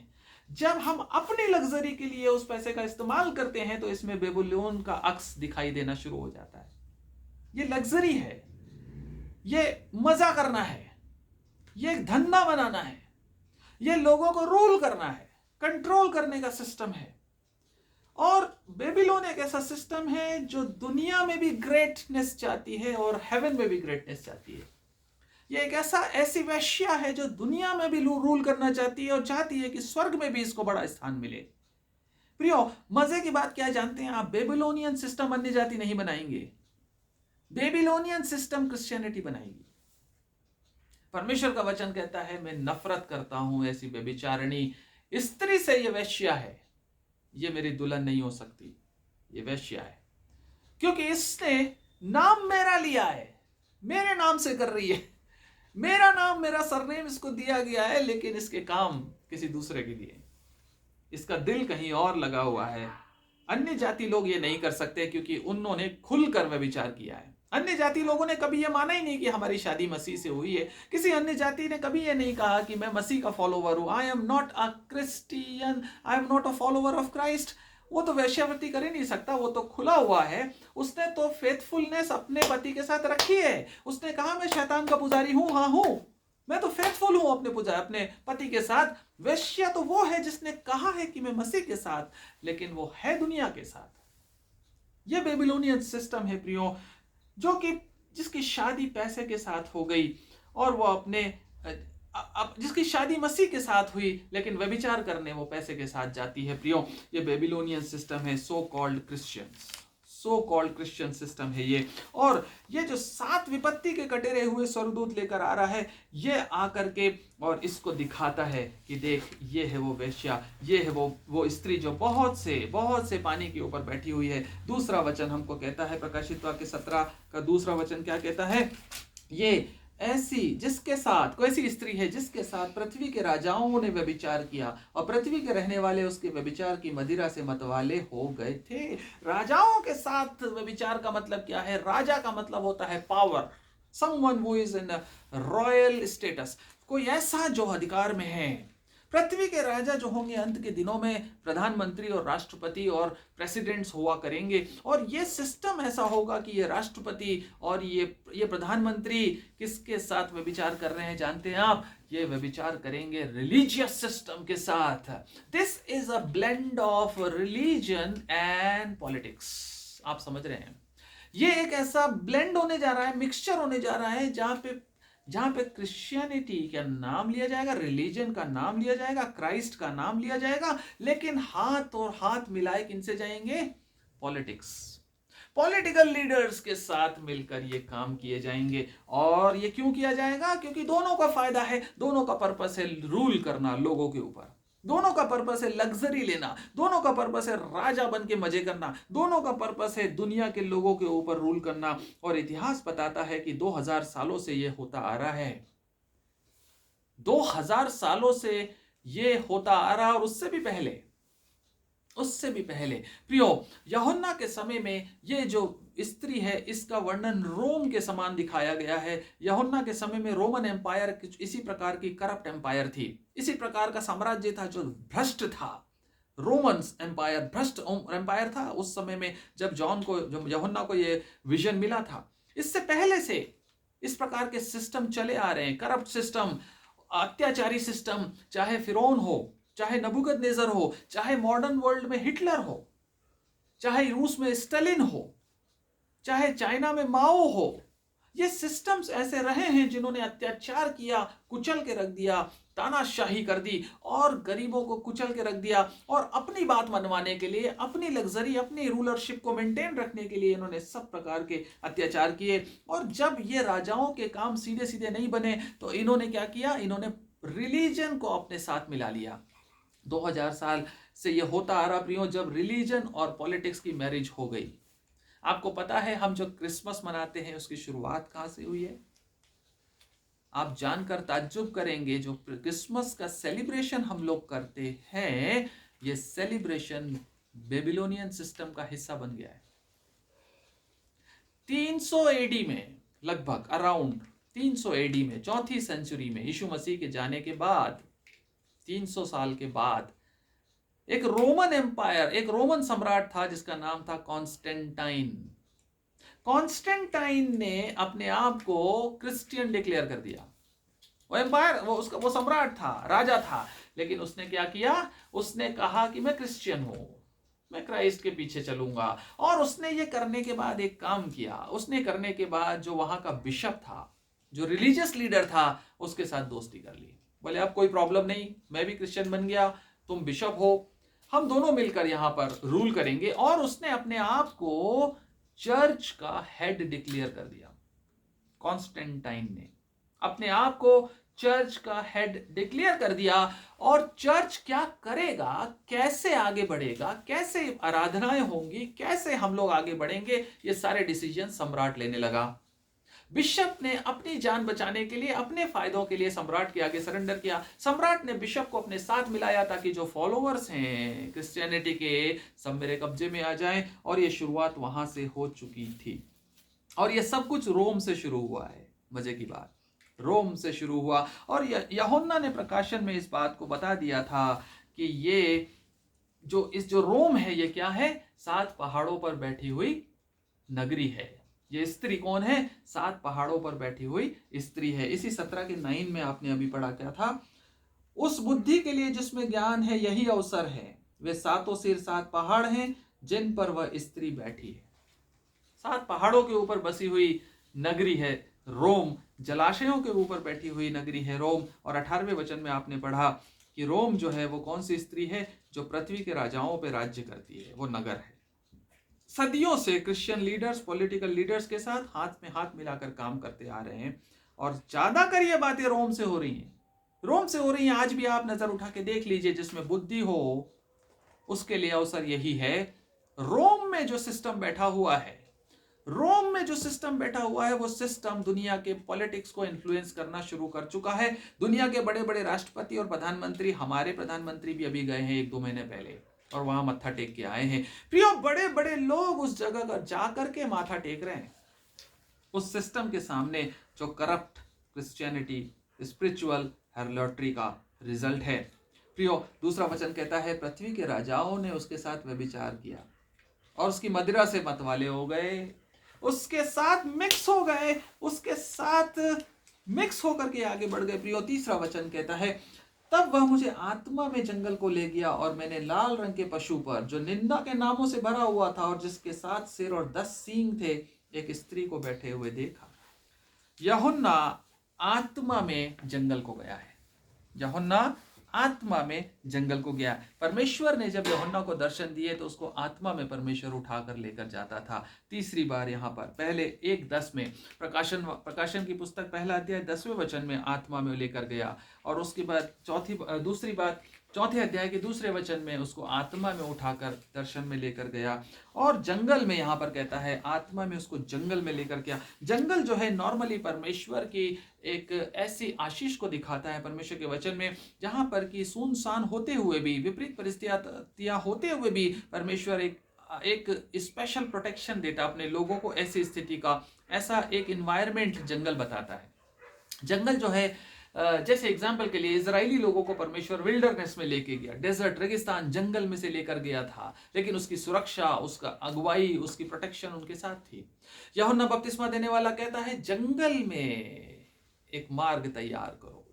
जब हम अपनी लग्जरी के लिए उस पैसे का इस्तेमाल करते हैं, तो इसमें बेबीलोन का अक्स दिखाई देना शुरू हो जाता है। ये लग्जरी है, ये मजा करना है, ये एक धंधा बनाना है, ये लोगों को रूल करना है, कंट्रोल करने का सिस्टम है। और बेबीलोन एक ऐसा सिस्टम है जो दुनिया में भी ग्रेटनेस चाहती है और हेवन में भी ग्रेटनेस चाहती है। ये एक ऐसी वेश्या है जो दुनिया में भी रूल करना चाहती है और चाहती है कि स्वर्ग में भी इसको बड़ा स्थान मिले। प्रियो, मजे की बात क्या जानते हैं आप? बेबीलोनियन सिस्टम अन्य जाति नहीं बनाएंगे, बेबीलोनियन सिस्टम क्रिश्चियनिटी बनाएगी। परमेश्वर का वचन कहता है, मैं नफरत करता हूं ऐसी व्यभिचारिणी स्त्री से। ये वेश्या है, ये मेरी दुल्हन नहीं हो सकती, ये वेश्या है, क्योंकि इसने नाम मेरा लिया है, मेरे नाम से कर रही है, मेरा नाम, मेरा सरनेम इसको दिया गया है, लेकिन इसके काम किसी दूसरे के लिए, इसका दिल कहीं और लगा हुआ है। अन्य जाति लोग ये नहीं कर सकते क्योंकि उन्होंने खुलकर व्यभिचार किया है। अन्य जाति लोगों ने कभी यह माना ही नहीं कि हमारी शादी मसीह से हुई है। किसी अन्य जाति ने कभी यह नहीं कहा कि मैं मसीह का फॉलोवर हूं, I am not a Christian, I am not a follower of Christ. वो तो वैश्यावृत्ति कर ही नहीं सकता, वो तो खुला हुआ है। उसने तो फेथफुलनेस अपने पति के साथ रखी है। उसने कहा मैं शैतान का पुजारी हूं, हाँ हूं, मैं तो फेथफुल हूं अपने पति के साथ। वैश्या तो वो है जिसने कहा है कि मैं मसीह के साथ, लेकिन वो है दुनिया के साथ। यह बेबीलोनियन सिस्टम है प्रियो, जो कि जिसकी शादी पैसे के साथ हो गई और वो जिसकी शादी मसीह के साथ हुई, लेकिन व्यभिचार करने वो पैसे के साथ जाती है। प्रियो, ये बेबीलोनियन सिस्टम है, सो कॉल्ड क्रिश्चियन सिस्टम है ये। और ये जो 7 विपत्ति के कटेरे हुए स्वर्गदूत लेकर आ रहा है, ये आकर के और इसको दिखाता है कि देख, ये है वो वेश्या, ये है वो स्त्री जो बहुत से पानी के ऊपर बैठी हुई है। दूसरा वचन हमको कहता है, प्रकाशित वाक्य 17 का दूसरा वचन क्या कहता है? ये ऐसी स्त्री है जिसके साथ पृथ्वी के राजाओं ने व्यभिचार किया और पृथ्वी के रहने वाले उसके व्यभिचार की मदिरा से मतवाले हो गए थे। राजाओं के साथ व्यभिचार का मतलब क्या है? राजा का मतलब होता है power, someone who is in royal status, कोई ऐसा जो अधिकार में है। पृथ्वी के राजा जो होंगे अंत के दिनों में प्रधानमंत्री और राष्ट्रपति और प्रेसिडेंट्स हुआ करेंगे। और ये सिस्टम ऐसा होगा कि ये राष्ट्रपति और ये प्रधानमंत्री किसके साथ व्यभिचार कर रहे हैं जानते हैं आप? ये व्यभिचार करेंगे रिलीजियस सिस्टम के साथ। This is a blend of religion and politics. आप समझ रहे हैं? ये एक ऐसा ब्लेंड होने जा रहा है, मिक्सचर होने जा रहा है, जहां पे क्रिश्चियनिटी का नाम लिया जाएगा, रिलीजन का नाम लिया जाएगा, क्राइस्ट का नाम लिया जाएगा, लेकिन हाथ और हाथ मिलाए किनसे जाएंगे? पॉलिटिकल लीडर्स के साथ मिलकर ये काम किए जाएंगे। और ये क्यों किया जाएगा? क्योंकि दोनों का फायदा है, दोनों का पर्पस है रूल करना लोगों के ऊपर, दोनों का पर्पस है लग्जरी लेना, दोनों का पर्पस है राजा बन के मजे करना, दोनों का पर्पस है दुनिया के लोगों के ऊपर रूल करना। और इतिहास बताता है कि 2000 सालों से ये होता आ रहा है, 2000 सालों से ये होता आ रहा है, और उससे भी पहले उससे भी पहले प्रियो, यूहन्ना के समय में ये जो स्त्री है इसका वर्णन रोम के समान दिखाया गया है। यूहन्ना के समय में रोमन एम्पायर इसी प्रकार की करप्ट एम्पायर थी, इसी प्रकार का साम्राज्य था जो भ्रष्ट था। रोमन एम्पायर भ्रष्ट एम्पायर था उस समय में, जब यूहन्ना को ये विजन मिला था। इससे पहले से इस प्रकार के सिस्टम चले आ रहे हैं, करप्ट सिस्टम, अत्याचारी सिस्टम, चाहे फिरौन हो, चाहे नबूकदनेस्सर हो, चाहे मॉडर्न वर्ल्ड में हिटलर हो, चाहे रूस में स्टालिन हो, चाहे चाइना में माओ हो। ये सिस्टम्स ऐसे रहे हैं जिन्होंने अत्याचार किया, कुचल के रख दिया, तानाशाही कर दी और गरीबों को कुचल के रख दिया, और अपनी बात मनवाने के लिए, अपनी लग्जरी, अपनी रूलरशिप को मेंटेन रखने के लिए इन्होंने सब प्रकार के अत्याचार किए। और जब ये राजाओं के काम सीधे सीधे नहीं बने तो इन्होंने क्या किया, इन्होंने रिलीजन को अपने साथ मिला लिया। 2000 साल से ये होता आ रहा प्रियो, जब रिलीजन और पॉलिटिक्स की मैरिज हो गई। आपको पता है हम जो क्रिसमस मनाते हैं उसकी शुरुआत कहां से हुई है? आप जानकर ताज्जुब करेंगे, जो क्रिसमस का सेलिब्रेशन हम लोग करते हैं, ये सेलिब्रेशन बेबीलोनियन सिस्टम का हिस्सा बन गया है। 300 एडी में, लगभग अराउंड 300 एडी में, चौथी सेंचुरी में, यीशु मसीह के जाने के बाद 300 साल के बाद एक रोमन एम्पायर, एक रोमन सम्राट था जिसका नाम था कॉन्स्टेंटाइन। कॉन्स्टेंटाइन ने अपने आप को क्रिश्चियन डिक्लेयर कर दिया। वो एम्पायर, वो सम्राट था, राजा था, लेकिन उसने क्या किया, उसने कहा कि मैं क्रिश्चियन हूं, मैं क्राइस्ट के पीछे चलूंगा। और उसने ये करने के बाद एक काम किया, उसने करने के बाद जो वहां का बिशप था, जो रिलीजियस लीडर था, उसके साथ दोस्ती कर ली। बोले अब कोई प्रॉब्लम नहीं, मैं भी क्रिश्चियन बन गया, तुम बिशप हो, हम दोनों मिलकर यहां पर रूल करेंगे। और उसने अपने आप को चर्च का हेड डिक्लेयर कर दिया। कॉन्स्टेंटाइन ने अपने आप को चर्च का हेड डिक्लेयर कर दिया। और चर्च क्या करेगा, कैसे आगे बढ़ेगा, कैसे आराधनाएं होंगी, कैसे हम लोग आगे बढ़ेंगे, ये सारे डिसीजन सम्राट लेने लगा। बिशप ने अपनी जान बचाने के लिए, अपने फायदों के लिए सम्राट के आगे सरेंडर किया। सम्राट ने बिशप को अपने साथ मिलाया ताकि जो फॉलोअर्स हैं क्रिश्चियनिटी के, सब मेरे कब्जे में आ जाएं। और ये शुरुआत वहां से हो चुकी थी। और ये सब कुछ रोम से शुरू हुआ है। मजे की बात, रोम से शुरू हुआ। और यूहन्ना ने प्रकाशन में इस बात को बता दिया था कि ये जो रोम है, ये क्या है, 7 पहाड़ों पर बैठी हुई नगरी है। ये स्त्री कौन है? 7 पहाड़ों पर बैठी हुई स्त्री है। इसी 17 के 9 में आपने अभी पढ़ा क्या था, उस बुद्धि के लिए जिसमें ज्ञान है यही अवसर है, वे 7 सिर 7 पहाड़ हैं जिन पर वह स्त्री बैठी है। 7 पहाड़ों के ऊपर बसी हुई नगरी है रोम, जलाशयों के ऊपर बैठी हुई नगरी है रोम। और 18वें वचन में आपने पढ़ा कि रोम जो है वो कौन सी स्त्री है? जो पृथ्वी के राजाओं पर राज्य करती है, वो नगर है। सदियों से क्रिश्चियन लीडर्स, पॉलिटिकल लीडर्स के साथ हाथ में हाथ मिलाकर काम करते आ रहे हैं। और ज्यादातर ये बातें रोम से हो रही हैं, रोम से हो रही हैं। आज भी आप नजर उठा के देख लीजिए, जिसमें बुद्धि हो उसके लिए अवसर यही है। रोम में जो सिस्टम बैठा हुआ है, रोम में जो सिस्टम बैठा हुआ है, वो सिस्टम दुनिया के पॉलिटिक्स को इन्फ्लुएंस करना शुरू कर चुका है। दुनिया के बड़े बड़े राष्ट्रपति और प्रधानमंत्री, हमारे प्रधानमंत्री भी अभी गए हैं 1-2 महीने पहले, और वहां मत्था टेक के आए हैं। प्रियो, बड़े बड़े लोग उस जगह पर जाकर के माथा टेक रहे हैं उस सिस्टम के सामने, जो करप्ट क्रिश्चियनिटी, स्पिरिचुअल हैर्लॉटरी का रिजल्ट है। प्रियो, दूसरा वचन कहता है, पृथ्वी के राजाओं ने उसके साथ व्यभिचार किया और उसकी मदिरा से मतवाले हो गए, उसके साथ मिक्स हो गए, उसके साथ मिक्स होकर के आगे बढ़ गए। प्रियो, तीसरा वचन कहता है, तब वह मुझे आत्मा में जंगल को ले गया और मैंने लाल रंग के पशु पर, जो निंदा के नामों से भरा हुआ था और जिसके 7 सिर और 10 सींग थे, एक स्त्री को बैठे हुए देखा। यूहन्ना आत्मा में जंगल को गया है। यूहन्ना आत्मा में जंगल को गया। परमेश्वर ने जब यूहन्ना को दर्शन दिए तो उसको आत्मा में परमेश्वर उठाकर लेकर जाता था। तीसरी बार यहाँ पर पहले 1:10 में प्रकाशन की पुस्तक 1 अध्याय 10वें वचन में आत्मा में लेकर गया। और उसके बाद दूसरी बात चौथे अध्याय के दूसरे वचन में उसको आत्मा में उठाकर दर्शन में लेकर गया, और जंगल में, यहाँ पर कहता है आत्मा में उसको जंगल में लेकर गया। जंगल जो है नॉर्मली परमेश्वर की एक ऐसी आशीष को दिखाता है परमेश्वर के वचन में, जहाँ पर कि सुनसान होते हुए भी, विपरीत परिस्थितियां होते हुए भी परमेश्वर एक स्पेशल प्रोटेक्शन देता अपने लोगों को। ऐसी स्थिति का ऐसा एक इन्वायरमेंट जंगल बताता है। जंगल जो है, जैसे एग्जाम्पल के लिए इजरायली लोगों को परमेश्वर विल्डरनेस में लेके गया, डेजर्ट रेगिस्तान जंगल में से लेकर गया था, लेकिन उसकी सुरक्षा, उसका अगुवाई, उसकी प्रोटेक्शन उनके साथ थी। यूहन्ना बपतिस्मा देने वाला कहता है जंगल में एक मार्ग तैयार करो,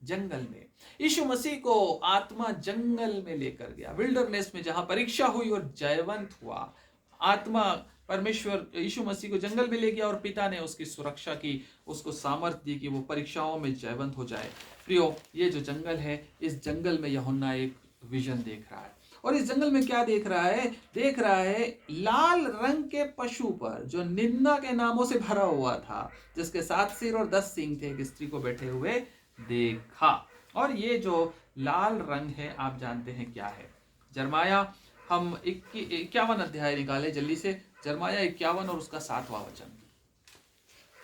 जंगल में यीशु मसीह को आत्मा जंगल में लेकर गया, विल्डरनेस में, जहां परीक्षा हुई और जयवंत हुआ। आत्मा परमेश्वर यीशु मसीह को जंगल में ले गया और पिता ने उसकी सुरक्षा की, उसको सामर्थ्य दी कि वो परीक्षाओं में जयवंत हो जाए। प्रियो, ये जो जंगल है, इस जंगल में यूहन्ना एक विजन देख रहा है, और इस जंगल में क्या देख रहा है लाल रंग के पशु पर, जो निंदा के नामों से भरा हुआ था, जिसके 7 सिर और 10 सींग थे, एक स्त्री को बैठे हुए देखा। और ये जो लाल रंग है, आप जानते हैं क्या है। जरमाया, हम 51 अध्याय निकाले जल्दी से, जरमाया 51 और उसका 7वां वचन।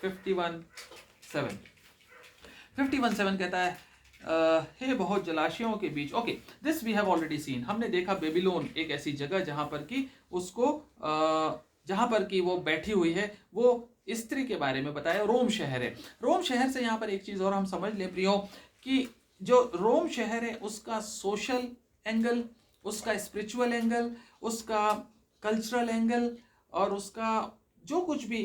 51:7 कहता है, हे बहुत जलाशयों के बीच। Okay, this we have already seen. हमने देखा बेबीलोन एक ऐसी जगह जहां पर कि उसको जहां पर कि वो बैठी हुई है, वो स्त्री के बारे में बताया। रोम शहर है। रोम शहर से यहाँ पर एक चीज और हम समझ लें प्रियो, कि जो रोम शहर है उसका सोशल एंगल, उसका स्पिरिचुअल एंगल, उसका कल्चरल एंगल, और उसका जो कुछ भी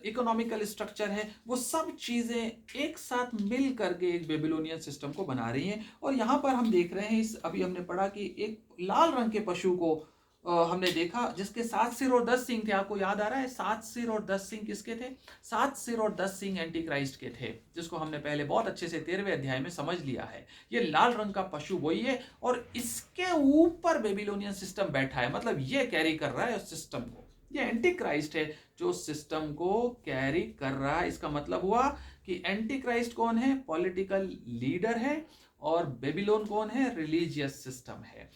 इकोनॉमिकल स्ट्रक्चर है, वो सब चीज़ें एक साथ मिल करके एक बेबीलोनियन सिस्टम को बना रही हैं। और यहाँ पर हम देख रहे हैं, अभी हमने पढ़ा कि एक लाल रंग के पशु को हमने देखा, जिसके 7 सिर और 10 सींग थे। आपको याद आ रहा है 7 सिर और 10 सींग किसके थे? 7 सिर और 10 सींग एंटी क्राइस्ट के थे, जिसको हमने पहले बहुत अच्छे से 13वें अध्याय में समझ लिया है। ये लाल रंग का पशु वही है, और इसके ऊपर बेबीलोनियन सिस्टम बैठा है, मतलब ये कैरी कर रहा है उस सिस्टम को। ये एंटी क्राइस्ट है जो सिस्टम को कैरी कर रहा है। इसका मतलब हुआ कि एंटी क्राइस्ट कौन है? पॉलिटिकल लीडर है, और बेबीलोन कौन है? रिलीजियस सिस्टम है,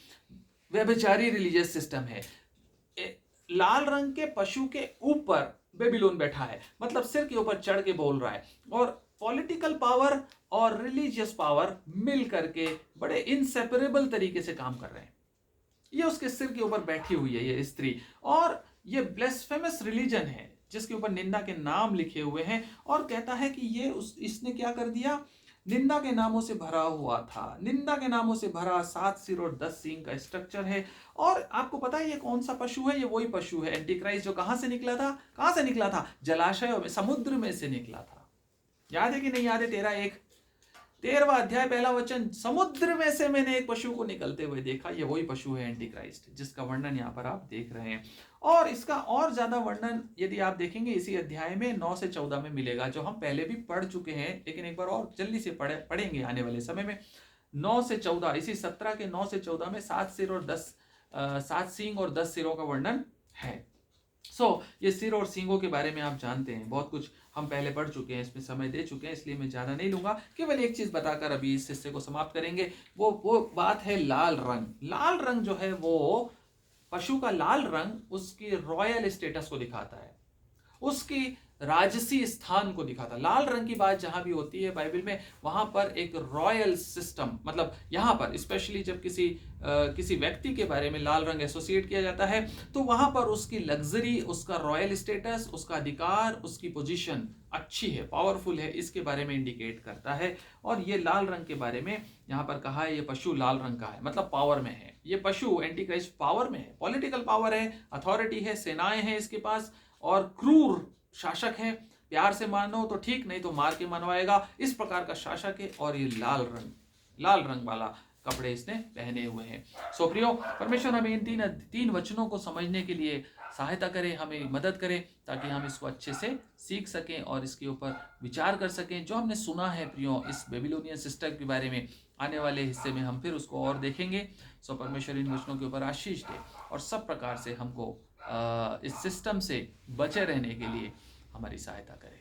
व्यभिचारी रिलीजियस सिस्टम है। लाल रंग के पशु के ऊपर बेबीलोन बैठा है, मतलब सिर के ऊपर चढ़ के बोल रहा है, और पॉलिटिकल पावर और रिलीजियस पावर मिल करके बड़े इनसेपरेबल तरीके से काम कर रहे हैं। ये उसके सिर के ऊपर बैठी हुई है ये स्त्री, और ये ब्लेस्फेमस रिलीजन है जिसके ऊपर निंदा के नाम लिखे हुए हैं। और कहता है कि ये इसने क्या कर दिया? निंदा के नामों से भरा हुआ था, निंदा के नामों से भरा 7 सिर और 10 सींग का स्ट्रक्चर है। और आपको पता है ये कौन सा पशु है? ये वही पशु है एंटी क्राइस्ट, जो कहां से निकला था? कहां से निकला था? जलाशयों में, समुद्र में से निकला था। याद है कि नहीं याद है? 13वां अध्याय 1 वचन, समुद्र में से मैंने एक पशु को निकलते हुए देखा। ये वही पशु है एंटी क्राइस्ट, जिसका वर्णन यहाँ पर आप देख रहे हैं। और इसका और ज्यादा वर्णन यदि आप देखेंगे इसी अध्याय में 9 से 14 में मिलेगा, जो हम पहले भी पढ़ चुके हैं, लेकिन एक बार और जल्दी से पढ़ेंगे आने वाले समय में। 9 से 14, इसी 17 के 9 से 14 में 7 सिर और 7 सींग और 10 सिरों का वर्णन है। ये सिर और सींगों के बारे में आप जानते हैं, बहुत कुछ हम पहले पढ़ चुके हैं, इसमें समय दे चुके हैं, इसलिए मैं ज़्यादा नहीं लूंगा। केवल एक चीज़ बताकर अभी इस हिस्से को समाप्त करेंगे। वो बात है लाल रंग। लाल रंग जो है, वो पशु का लाल रंग उसकी रॉयल स्टेटस को दिखाता है, उसकी राजसी स्थान को दिखाता। लाल रंग की बात जहां भी होती है बाइबल में, वहां पर एक रॉयल सिस्टम, मतलब यहां पर स्पेशली जब किसी व्यक्ति के बारे में लाल रंग एसोसिएट किया जाता है, तो वहां पर उसकी लग्जरी, उसका रॉयल स्टेटस, उसका अधिकार, उसकी पोजीशन अच्छी है, पावरफुल है, इसके बारे में इंडिकेट करता है। और ये लाल रंग के बारे में यहाँ पर कहा है, ये पशु लाल रंग का है, मतलब पावर में है। ये पशु एंटी क्राइस्ट पावर में है, पॉलिटिकल पावर है, अथॉरिटी है, सेनाएं हैं इसके पास, और क्रूर शासक है। प्यार से मानो तो ठीक, नहीं तो मार के मनवाएगा, इस प्रकार का शासक है। और ये लाल रंग वाला कपड़े इसने पहने हुए हैं। सो प्रियो, परमेश्वर हमें इन तीन वचनों को समझने के लिए सहायता करे, हमें मदद करे, ताकि हम इसको अच्छे से सीख सकें और इसके ऊपर विचार कर सकें। जो हमने सुना है प्रियो इस बेबीलोनियन सिस्टम के बारे में, आने वाले हिस्से में हम फिर उसको और देखेंगे। सो परमेश्वर इन वचनों के ऊपर आशीष दे, और सब प्रकार से हमको इस सिस्टम से बचे रहने के लिए हमारी सहायता करे।